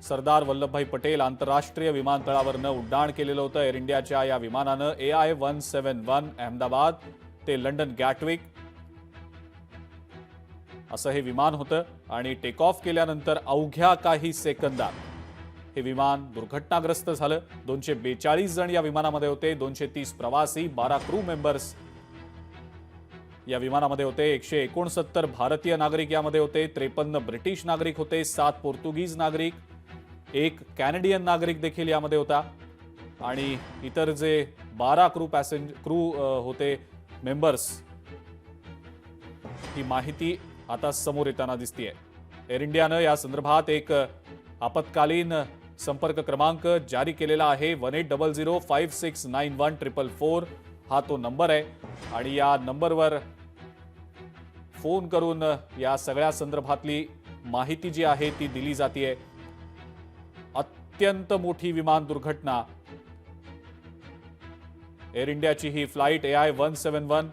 सरदार वल्लभभाई पटेल आंतरराष्ट्रीय विमानतळावरनं उड्डाण केलेलं होतं। एअर इंडियाच्या या विमानानं AI-171 अहमदाबाद ते लंडन गॅटविक असं हे विमान होतं आणि टेक ऑफ केल्यानंतर अवघ्या काही सेकंदात हे विमान दुर्घटनाग्रस्त झालं। 242 जण या विमानामध्ये होते, 230 प्रवासी, 12 क्रू मेंबर्स या विमानामध्ये होते, 169 भारतीय नागरिक यामध्ये होते, 53 ब्रिटिश नागरिक होते, 7 पोर्तुगीज नागरिक, 1 कॅनेडियन नागरिक देखील यामध्ये होता आणि इतर जे 12 क्रू होते मेंबर्स, ही माहिती आता समोर येताना दिसतेय। एअर इंडियानं या संदर्भात एक आपत्कालीन संपर्क क्रमांक जारी केलेला आहे। 1800569144 हा तो नंबर आहे आणि या नंबरवर फोन करून या सगळ्या संदर्भातली माहिती जी आहे ती दिली जाते। अत्यंत मोठी विमान दुर्घटना, एअर इंडियाची ही flight AI-171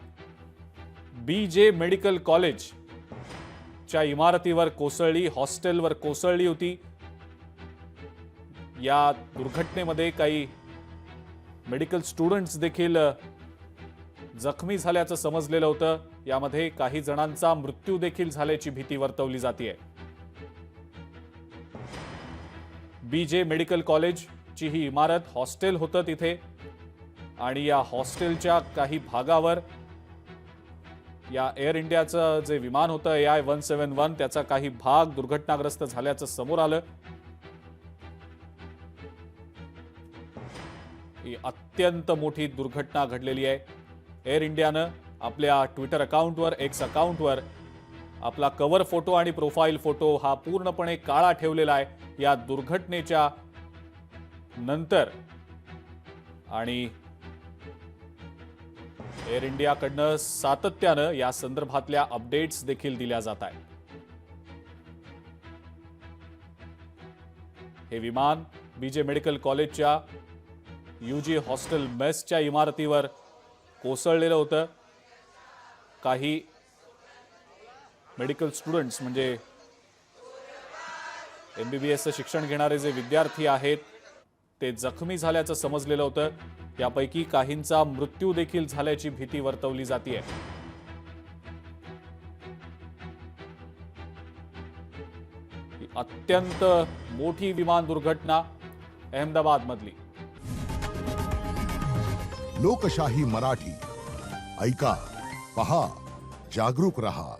BJ medical college च्या इमारतीवर कोसळली, हॉस्टेलवर कोसळली होती। या दुर्घटनेमध्ये काही मेडिकल स्टुडंट्स देखील जखमी झाल्याचं समजलेलं होतं। यामध्ये काही जणांचा मृत्यू देखील झाल्याची भीती वर्तवली जाते। BJ मेडिकल कॉलेजची ही इमारत, हॉस्टेल होतं तिथे आणि या हॉस्टेलच्या काही भागावर या एअर इंडियाचं जे विमान होतं AI-171 त्याचा काही भाग दुर्घटनाग्रस्त झाल्याचं समोर आलं। ही अत्यंत मोठी दुर्घटना घडलेली आहे। एअर इंडियानं आपल्या ट्विटर अकाउंटवर, एक्स अकाउंटवर आपला कव्हर फोटो आणि प्रोफाईल फोटो हा पूर्णपणे काळा ठेवलेला आहे या दुर्घटनेच्या नंतर आणि एअर इंडियाकडनं सातत्यानं या संदर्भातल्या अपडेट्स देखील दिल्या जात आहेत। हे विमान BJ मेडिकल कॉलेजच्या UG हॉस्टेल मेसच्या इमारतीवर कोसळलेलं होतं। काही मेडिकल स्टुडंट्स म्हणजे MBBSचं शिक्षण घेणारे जे विद्यार्थी आहेत ते जखमी झाल्याचं समजलेलं होतं। यापैकी काहींचा मृत्यू देखील झाल्याची भीती वर्तवली जाते। अत्यंत मोठी विमान दुर्घटना अहमदाबाद मधली। लोकशाही मराठी ऐका, पहा, जागरूक रहा।